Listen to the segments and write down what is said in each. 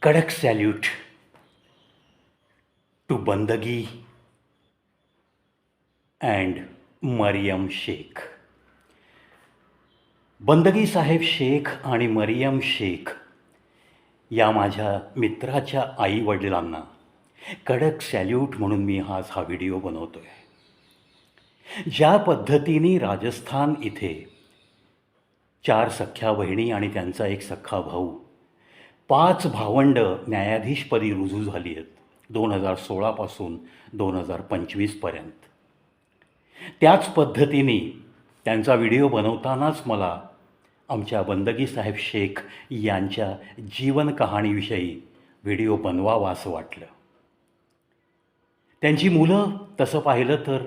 कडक salute to बंदगी and Mariam Shaikh. बंदगी साहेब शेख आणि मरियम शेख या माझ्या मित्राच्या आईवडिलांना कडक सॅल्यूट म्हणून मी आज हा व्हिडिओ बनवतो आहे. ज्या पद्धतीने राजस्थान इथे 4 सख्ख्या बहिणी आणि त्यांचा एक सख्खा भाऊ 5 भावंड न्यायाधीशपदी रुजू झाली आहेत 2016 पासून 2025पर्यंत. त्याच पद्धतीने त्यांचा व्हिडिओ बनवतानाच मला आमच्या बंदगी साहेब शेख यांच्या जीवन कहाणीविषयी व्हिडिओ बनवावा असं वाटलं. त्यांची मुलं तसं पाहिलं तर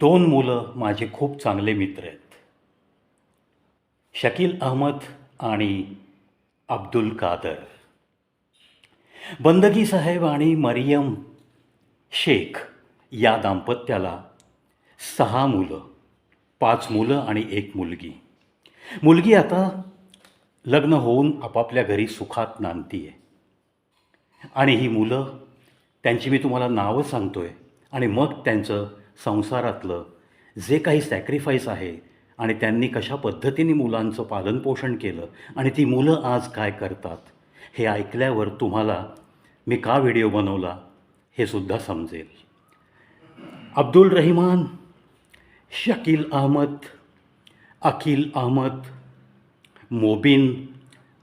2 मुलं माझे खूप चांगले मित्र आहेत, शकील अहमद आणि अब्दुल कादर. बंदगी साहेब आणि मरियम शेख या दाम्पत्याला 6 मुलं, 5 मुलं आणि 1 मुलगी. मुलगी आता लग्न होऊन आपापल्या घरी सुखात नांदती आहे. आणि ही मुलं, त्यांची मी तुम्हाला नावं सांगतो आहे आणि मग त्यांचं संसारातलं जे काही सॅक्रिफाईस आहे आणि त्यांनी कशा पद्धतीने मुलांचं पालनपोषण केलं आणि ती मुलं आज काय करतात हे ऐकल्यावर तुम्हाला मी का व्हिडिओ बनवला हे सुद्धा समजेल. अब्दुल रहमान, शकील अहमद, अखिल अहमद, मोबिन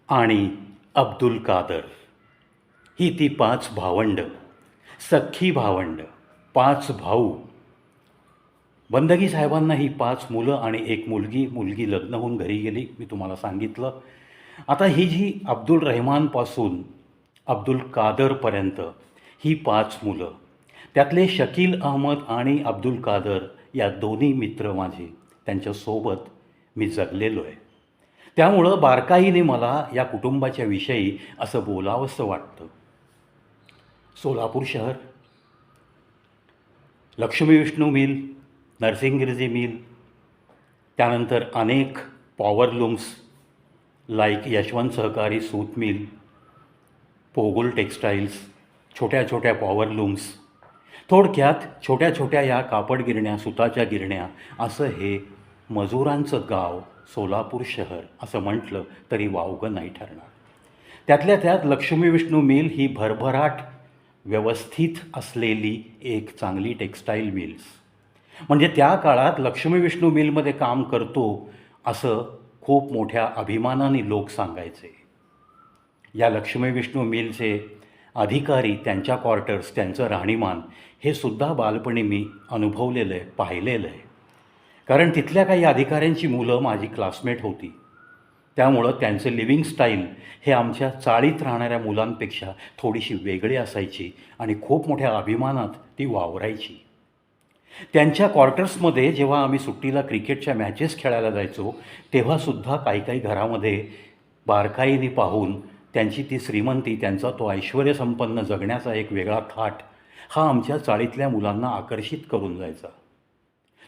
आणि अब्दुल कादर ही ती 5 भावंड, सख्खी भावंड, 5 भाऊ. बंदगी साहेबांना ही 5 मुलं आणि 1 मुलगी. मुलगी लग्न होऊन घरी गेली, मी तुम्हाला सांगितलं. आता ही जी अब्दुल रहमानपासून अब्दुल कादरपर्यंत ही 5 मुलं, त्यातले शकील अहमद आणि अब्दुल कादर या दोन्ही मित्र माझे, त्यांच्यासोबत मी जगलेलो आहे. त्यामुळं बारकाईने मला या कुटुंबाच्या विषयी असं बोलावंसं वाटतं. सोलापूर शहर, लक्ष्मी विष्णू मिल, नरसिंगगिरजी मिल, त्यानंतर अनेक पॉवरलूम्स लाईक यशवंत सहकारी सूत मिल, पोगुल टेक्स्टाईल्स, छोट्या छोट्या पॉवरलूम्स, थोडक्यात छोट्या छोट्या या कापड गिरण्या, सुताच्या गिरण्या, असं हे मजुरांचं गाव सोलापूर शहर असं म्हटलं तरी वावगं नाही ठरणार. त्यातल्या त्यात लक्ष्मी विष्णू मिल ही भरभराट व्यवस्थित असलेली एक चांगली टेक्स्टाईल मिल्स. म्हणजे त्या काळात लक्ष्मी विष्णू मिलमध्ये काम करतो असं खूप मोठ्या अभिमानाने लोक सांगायचे. या लक्ष्मी विष्णू मिलचे अधिकारी, त्यांच्या क्वार्टर्स, त्यांचं राहणीमान हे सुद्धा बालपणी मी अनुभवलेलं आहे, पाहिलेलं आहे. कारण तिथल्या काही अधिकाऱ्यांची मुलं माझी क्लासमेट होती. त्यामुळं त्यांचं लिव्हिंग स्टाईल हे आमच्या चाळीत राहणाऱ्या मुलांपेक्षा थोडीशी वेगळी असायची आणि खूप मोठ्या अभिमानात ती वावरायची. त्यांच्या क्वार्टर्समध्ये जेव्हा आम्ही सुट्टीला क्रिकेटच्या मॅचेस खेळायला जायचो तेव्हासुद्धा काही काही घरामध्ये बारकाईने पाहून त्यांची ती श्रीमंती, त्यांचा तो ऐश्वर्यसंपन्न जगण्याचा एक वेगळा थाट हा आमच्या चाळीतल्या मुलांना आकर्षित करून जायचा.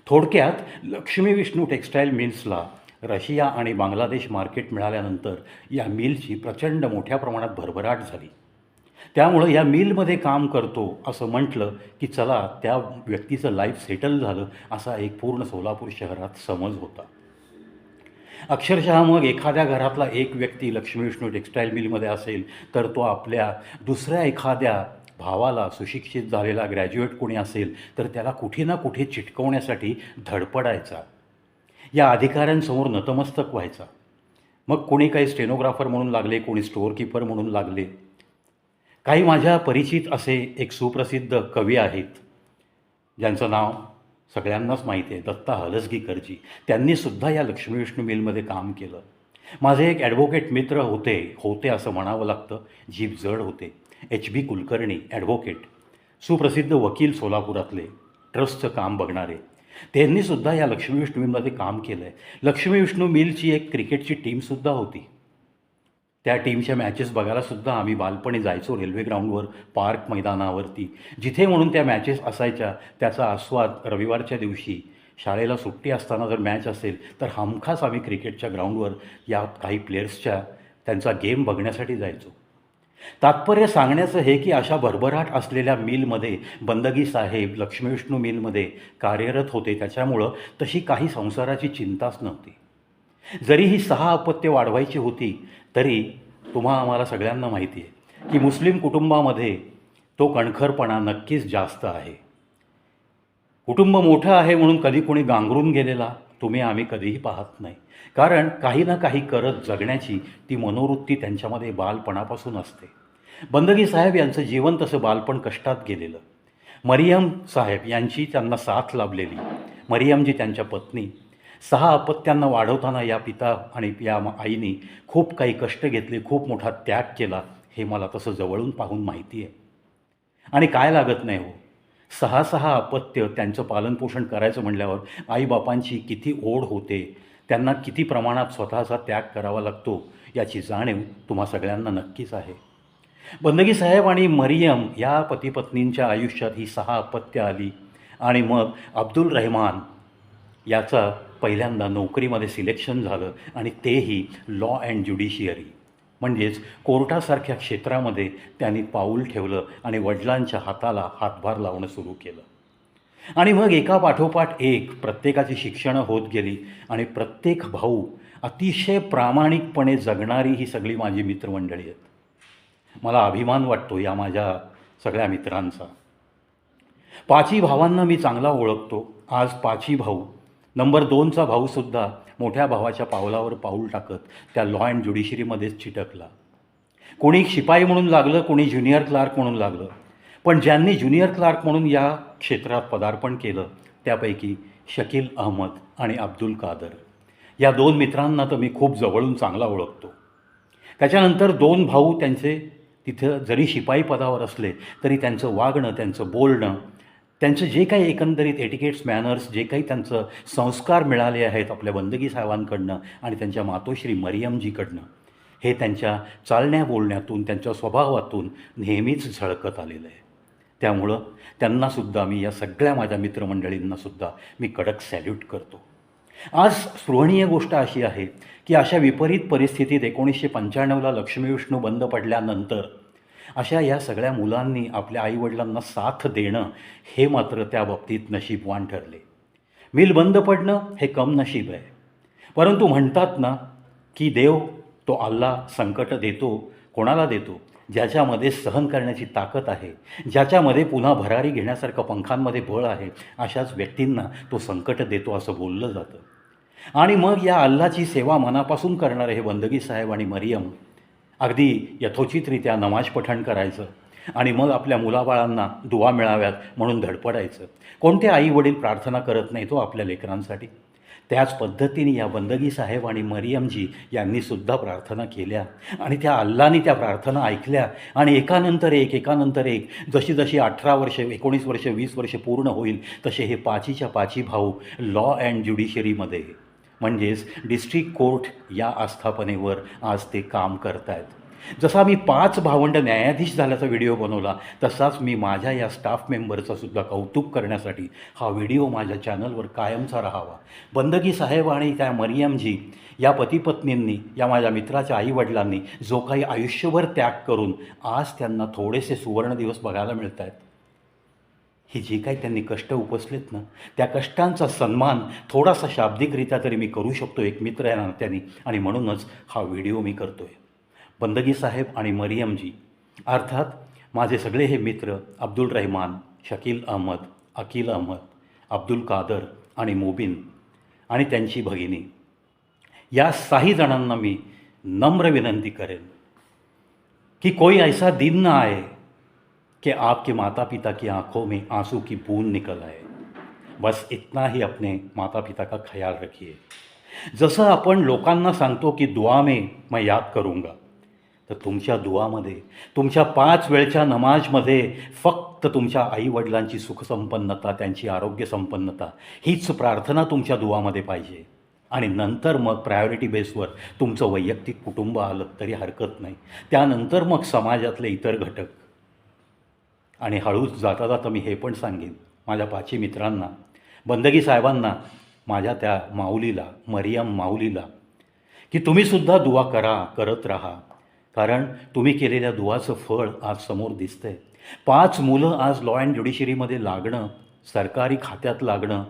थोडक्यात लक्ष्मी विष्णू टेक्स्टाईल मिल्सला रशिया आणि बांगलादेश मार्केट मिळाल्यानंतर या मिलची प्रचंड मोठ्या प्रमाणात भरभराट झाली. त्यामुळं या मिलमध्ये काम करतो असं म्हटलं की चला त्या व्यक्तीचं लाईफ सेटल झालं असा एक पूर्ण सोलापूर शहरात समज होता. अक्षरशः मग एखाद्या घरातला एक व्यक्ती लक्ष्मी विष्णू टेक्स्टाईल मिलमध्ये असेल तर तो आपल्या दुसऱ्या एखाद्या भावाला, सुशिक्षित झालेला ग्रॅज्युएट कोणी असेल तर त्याला कुठे ना कुठे चिटकवण्यासाठी धडपडायचा, या अधिकाऱ्यांसमोर नतमस्तक व्हायचा. मग कोणी काही स्टेनोग्राफर म्हणून लागले, कोणी स्टोअर कीपर म्हणून लागले. काही माझ्या परिचित असे एक सुप्रसिद्ध कवी आहेत ज्यांचं नाव सगळ्यांनाच माहिती आहे, दत्ता हलसगीकरजी. त्यांनीसुद्धा या लक्ष्मी विष्णू मिलमध्ये काम केलं. माझे एक ॲडव्होकेट मित्र होते असं म्हणावं लागतं, जीभ जड होते, HB कुलकर्णी ॲडव्होकेट, सुप्रसिद्ध वकील सोलापुरातले, ट्रस्टचं काम बघणारे. त्यांनीसुद्धा या लक्ष्मी विष्णू मिलमध्ये काम केलं आहे. लक्ष्मी विष्णू मिलची एक क्रिकेटची टीमसुद्धा होती. त्या टीमच्या मॅचेस बघायलासुद्धा आम्ही बालपणी जायचो रेल्वे ग्राउंडवर, पार्क मैदानावरती, जिथे म्हणून त्या मॅचेस असायच्या त्याचा आस्वाद रविवारच्या दिवशी शाळेला सुट्टी असताना जर मॅच असेल तर हमखास आम्ही क्रिकेटच्या ग्राउंडवर या काही प्लेयर्सच्या त्यांचा गेम बघण्यासाठी जायचो. तात्पर्य सांगण्याचं हे की अशा भरभराट असलेल्या मिलमध्ये बंदगी साहेब लक्ष्मीविष्णू मिलमध्ये कार्यरत होते, त्याच्यामुळं तशी काही संसाराची चिंताच नव्हती. जरी ही 6 अपत्य वाढवायची होती तरी आम्हाला सगळ्यांना माहिती आहे की मुस्लिम कुटुंबामध्ये तो कणखरपणा नक्कीच जास्त आहे. कुटुंब मोठं आहे म्हणून कधी कोणी गांगरून गेलेला आम्ही कधीही पाहत नाही. कारण काही ना काही करत जगण्याची ती मनोवृत्ती त्यांच्यामध्ये बालपणापासून असते. बंदगी साहेब यांचं जीवन तसं बालपण कष्टात गेलेलं. मरियम साहेब यांची त्यांना साथ लाभलेली. मरियमजी त्यांच्या पत्नी. 6 अपत्यांना वाढवताना या पिता आणि या आईने खूप काही कष्ट घेतले, खूप मोठा त्याग केला, हे मला तसं जवळून पाहून माहिती आहे. आणि काय लागत नाही हो, 6 अपत्य त्यांचं पालनपोषण करायचं म्हटल्यावर आईबापांची किती ओढ होते, त्यांना किती प्रमाणात स्वतःचा त्याग करावा लागतो याची जाणीव तुम्हा सगळ्यांना नक्कीच आहे. बंदगी साहेब आणि मरियम या पतीपत्नींच्या आयुष्यात ही 6 अपत्य आली आणि मग अब्दुल रहमान याचा पहिल्यांदा नोकरीमध्ये सिलेक्शन झालं आणि तेही लॉ अँड ज्युडिशियरी म्हणजेच कोर्टासारख्या क्षेत्रामध्ये त्यांनी पाऊल ठेवलं आणि वडिलांच्या हाताला हातभार लावणं सुरू केलं. आणि मग एका पाठोपाठ एक प्रत्येकाची शिक्षणं होत गेली आणि प्रत्येक भाऊ अतिशय प्रामाणिकपणे जगणारी ही सगळी माझी मित्रमंडळी आहेत. मला अभिमान वाटतो या माझ्या सगळ्या मित्रांचा. 5ही भावांना मी चांगला ओळखतो. आज 5ही भाऊ, नंबर 2चा भाऊसुद्धा मोठ्या भावाच्या पावलावर पाऊल टाकत त्या लॉ अँड ज्युडिशरीमध्येच चिटकला. कोणी शिपाई म्हणून लागलं, कोणी ज्युनियर क्लार्क म्हणून लागलं. पण ज्यांनी ज्युनियर क्लार्क म्हणून या क्षेत्रात पदार्पण केलं त्यापैकी शकील अहमद आणि अब्दुल कादर या 2 मित्रांना तर मी खूप जवळून चांगला ओळखतो. त्याच्यानंतर 2 भाऊ त्यांचे तिथं जरी शिपाई पदावर असले तरी त्यांचं वागणं, त्यांचं बोलणं, त्यांचं जे काही एकंदरीत एटिकेट्स मॅनर्स, जे काही त्यांचं संस्कार मिळाले आहेत आपल्या बंदगी साहेबांकडनं आणि त्यांच्या मातोश्री मरियमजीकडनं, हे त्यांच्या चालण्या बोलण्यातून, त्यांच्या स्वभावातून नेहमीच झळकत आलेलं आहे. त्यामुळं त्यांनासुद्धा मी, या सगळ्या माझ्या मित्रमंडळींनासुद्धा मी कडक सॅल्यूट करतो. आज स्पृहणीय गोष्ट अशी आहे की अशा विपरीत परिस्थितीत 1995ला लक्ष्मीविष्णू बंद पडल्यानंतर अशा या सगळ्या मुलांनी आपल्या आईवडिलांना साथ देणं हे मात्र त्या बाबतीत नशीबवान ठरले. मिल बंद पडणं हे कम नशीब आहे. परंतु म्हणतात ना की देव तो अल्लाह संकट देतो, कोणाला देतो? ज्याच्यामध्ये सहन करण्याची ताकद आहे, ज्याच्यामध्ये पुन्हा भरारी घेण्यासारखं पंखांमध्ये बळ आहे, अशाच व्यक्तींना तो संकट देतो असं बोललं जातं. आणि मग या अल्लाची सेवा मनापासून करणारे हे बंदगी साहेब आणि मरियम अगदी यथोचितरित्या नमाज पठण करायचं आणि मग आपल्या मुलाबाळांना दुआ मिळाव्यात म्हणून धडपडायचं. कोणते आई वडील प्रार्थना करत नाही तो आपल्या लेकरांसाठी? त्याच पद्धतीने या बंदगी साहेब आणि मरियमजी यांनीसुद्धा प्रार्थना केल्या आणि त्या अल्लानी त्या प्रार्थना ऐकल्या आणि एकानंतर एक जशी जशी 18 वर्ष, 19 वर्ष, 20 वर्ष पूर्ण होईल तसे हे 5च्या 5 भाऊ लॉ अँड ज्युडिशरीमध्ये म्हणजेच डिस्ट्रिक्ट कोर्ट या आस्थापनेवर आज ते काम करत आहेत. जसा मी 5 भावंड न्यायाधीश झाल्याचा व्हिडिओ बनवला तसाच मी माझ्या या स्टाफ मेंबरचासुद्धा कौतुक करण्यासाठी हा व्हिडिओ माझ्या चॅनलवर कायमचा राहावा. बंदगी साहेब आणि त्या मरियमजी या पतीपत्नींनी, या माझ्या मित्राच्या आईवडिलांनी जो काही आयुष्यभर त्याग करून आज त्यांना थोडेसे सुवर्ण दिवस बघायला मिळत आहेत, ही जी काही त्यांनी कष्ट उपसलेत ना, त्या कष्टांचा सन्मान थोडासा शाब्दिकरित्या तरी मी करू शकतो एक मित्र या नात्याने आणि म्हणूनच हा व्हिडिओ मी करतो आहे. बंदगी साहेब आणि मरियमजी अर्थात माझे सगळे हे मित्र अब्दुल रहमान, शकील अहमद, अकील अहमद, अब्दुल कादर आणि मुबिन आणि त्यांची भगिनी या 6 जणांना मी नम्र विनंती करेन कि कोई ऐसा दिन ना आए कि आपके माता पिता की आंखों में आंसू की बूंद निकल आए. बस इतना ही अपने माता पिता का ख्याल रखिए. जसं आपण लोकांना सांगतो की दुआ में मैं याद करूँगा, तर तुमच्या दुआमध्ये, तुमच्या 5 वेळच्या नमाजमध्ये फक्त तुमच्या आईवडिलांची सुखसंपन्नता, त्यांची आरोग्यसंपन्नता हीच प्रार्थना तुमच्या दुआमध्ये पाहिजे. आणि नंतर मग प्रायोरिटी बेसवर तुमचं वैयक्तिक कुटुंब आलं तरी हरकत नाही. त्यानंतर मग समाजातले इतर घटक. आणि हळूच जाता जाता मी हे पण सांगेन माझ्या 5 मित्रांना, बंदगी साहेबांना, माझ्या त्या माऊलीला, मरियम माऊलीला, की तुम्हीसुद्धा दुआ करा, करत राहा. कारण तुम्ही केलेल्या दुवाचं फळ आज समोर दिसतंय. 5 मुलं आज लॉ अँड ज्युडिशरीमध्ये लागणं, सरकारी खात्यात लागणं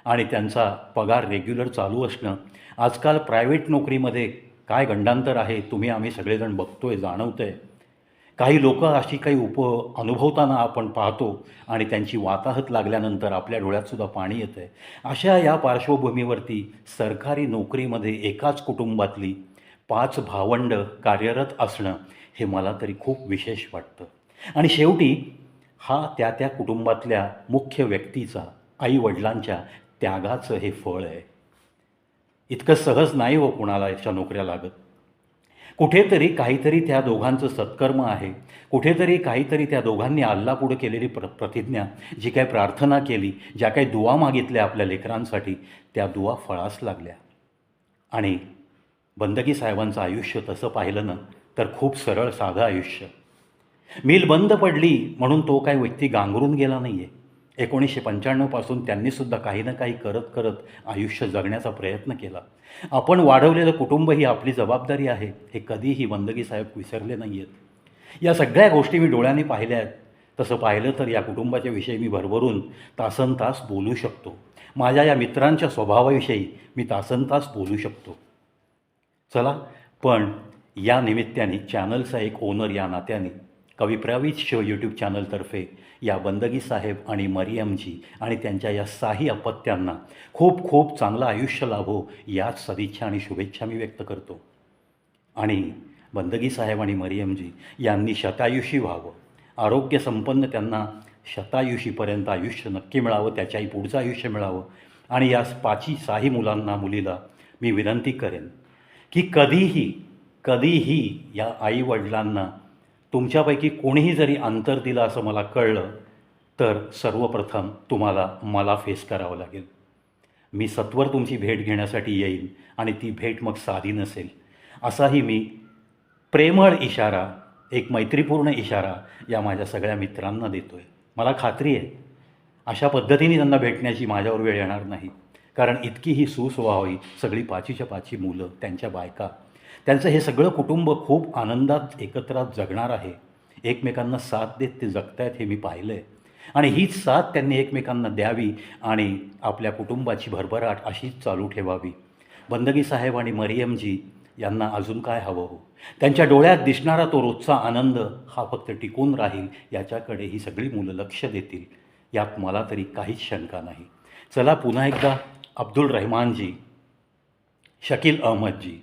आणि त्यांचा पगार रेग्युलर चालू असणं. आजकाल प्रायव्हेट नोकरीमध्ये काय गंडांतर आहे तुम्ही आम्ही सगळेजण बघतोय, जाणवतंय. काही लोकं अशी काही अनुभवताना आपण पाहतो आणि त्यांची वाताहत लागल्यानंतर आपल्या डोळ्यातसुद्धा पाणी येतं आहे. अशा या पार्श्वभूमीवरती सरकारी नोकरीमध्ये एकाच कुटुंबातली 5 भावंडं कार्यरत असणं हे मला तरी खूप विशेष वाटतं. आणि शेवटी हा त्या कुटुंबातल्या मुख्य व्यक्तीचा, आई-वडिलांच्या त्यागाचं हे फळ आहे. इतकं सहज नाही हो कुणाला याच्या नोकऱ्या लागत. कुठेतरी काहीतरी त्या दोघांचं सत्कर्म आहे. कुठेतरी काहीतरी त्या दोघांनी अल्लापुढे केलेली प्रतिज्ञा, जी काही प्रार्थना केली, ज्या काही दुआ मागितल्या आपल्या लेकरांसाठी, त्या दुआ फळास लागल्या. आणि बंदगी साहेबांचं आयुष्य तसं पाहिलं ना तर खूप सरळ साधं आयुष्य. मिल बंद पडली म्हणून तो काही व्यक्ती गांगरून गेला नाही आहे. 1995पासून त्यांनीसुद्धा काही ना काही करत करत आयुष्य जगण्याचा प्रयत्न केला. आपण वाढवलेलं कुटुंब ही आपली जबाबदारी आहे, हे कधीही बंदगी साहेब विसरले नाही आहेत. या सगळ्या गोष्टी मी डोळ्यांनी पाहिल्या आहेत. तसं पाहिलं तर या कुटुंबाच्या विषयी मी भरभरून तासनतास बोलू शकतो. माझ्या या मित्रांच्या स्वभावाविषयी मी तासनतास बोलू शकतो. चला, पण या निमित्ताने चॅनलचा एक ओनर या नात्याने कविप्रवीत शो यूट्यूब चॅनलतर्फे या बंदगी साहेब आणि मरियमजी आणि त्यांच्या या 6 अपत्यांना खूप खूप चांगलं आयुष्य लाभो याच सदिच्छा आणि शुभेच्छा मी व्यक्त करतो. आणि बंदगी साहेब आणि मरियमजी यांनी शतायुषी व्हावं, आरोग्यसंपन्न त्यांना शतायुषीपर्यंत आयुष्य नक्की मिळावं, त्याच्याही पुढचं आयुष्य मिळावं. आणि या 6 मुलांना मुलीला मी विनंती करेन की कधीही या आईवडिलांना तुमच्यापैकी कोणीही जरी अंतर दिलं असं मला कळलं तर सर्वप्रथम तुम्हाला मला फेस करावं लागेल. मी सत्वर तुमची भेट घेण्यासाठी येईन आणि ती भेट मग साधी नसेल, असाही मी प्रेमळ इशारा, एक मैत्रीपूर्ण इशारा या माझ्या सगळ्या मित्रांना देतो आहे. मला खात्री आहे अशा पद्धतीने त्यांना भेटण्याची माझ्यावर वेळ येणार नाही. कारण इतकी ही सुस्वभावी सगळी 5च्या 5 मुलं, त्यांच्या बायका, त्यांचं हे सगळं कुटुंब खूप आनंदात एकत्रात जगणार आहे. एकमेकांना साथ देत ते जगतायत हे मी पाहिलं आहे. आणि हीच साथ त्यांनी एकमेकांना द्यावी आणि आपल्या कुटुंबाची भरभराट अशीच चालू ठेवावी. बंदगी साहेब आणि मरियमजी यांना अजून काय हवं हो? त्यांच्या डोळ्यात दिसणारा तो रोजचा आनंद हा फक्त टिकून राहील याच्याकडे ही सगळी मुलं लक्ष देतील, यात मला तरी काहीच शंका नाही. चला, पुन्हा एकदा अब्दुल रहमानजी, शकील अहमदजी,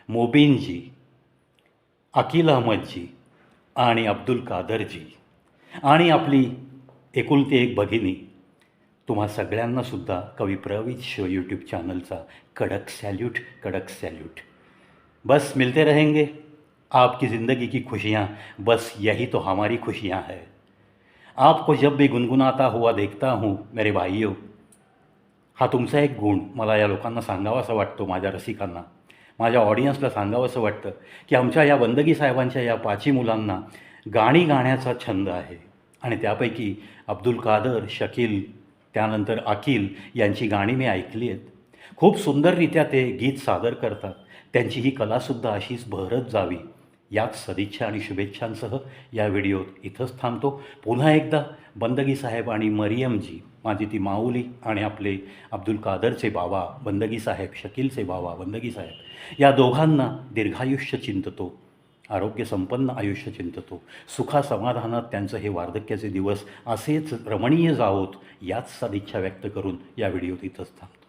मोबिनजी, अकील अहमदजी आणि अब्दुल कादरजी आणि आपली एकुलती एक भगिनी, तुम्हा सगळ्यांनासुद्धा कविप्रवीत शो यूट्यूब चॅनलचा कडक सॅल्यूट. बस मिलते रहेंगे. आपकी ज़िंदगी की खुशियाँ, बस यही तो हमारी खुशियाँ है. आपको जब भी गुनगुनाता हुआ देखता हूँ मेरे भाइयों, हा तुमचा एक गुण मला या लोकांना सांगावासा वाटतो, माझ्या रसिकांना, माझ्या ऑडियन्सला सांगावंसं वाटतं की आमच्या या बंदगी साहेबांच्या या 5 मुलांना गाणी गाण्याचा छंद आहे. आणि त्यापैकी अब्दुल कादर, शकील, त्यानंतर अकील यांची गाणी मी ऐकली आहेत. खूप सुंदररित्या ते गीत सादर करतात. त्यांची ही कलासुद्धा अशीच बहरत जावी याच सदिच्छा आणि शुभेच्छांसह या व्हिडिओत इथंच थांबतो. पुन्हा एकदा बंदगी साहेब आणि मरियमजी, माझी ती माऊली, आणि आपले अब्दुल कादरचे बाबा बंदगी साहेब, शकीलचे बाबा बंदगी साहेब, या दोघांना दीर्घायुष्य चिंततो, आरोग्यसंपन्न आयुष्य चिंततो. सुखासमाधानात त्यांचं हे वार्धक्याचे दिवस असेच रमणीय जावोत याच सदिच्छा व्यक्त करून या व्हिडिओत इथंच थांबतो.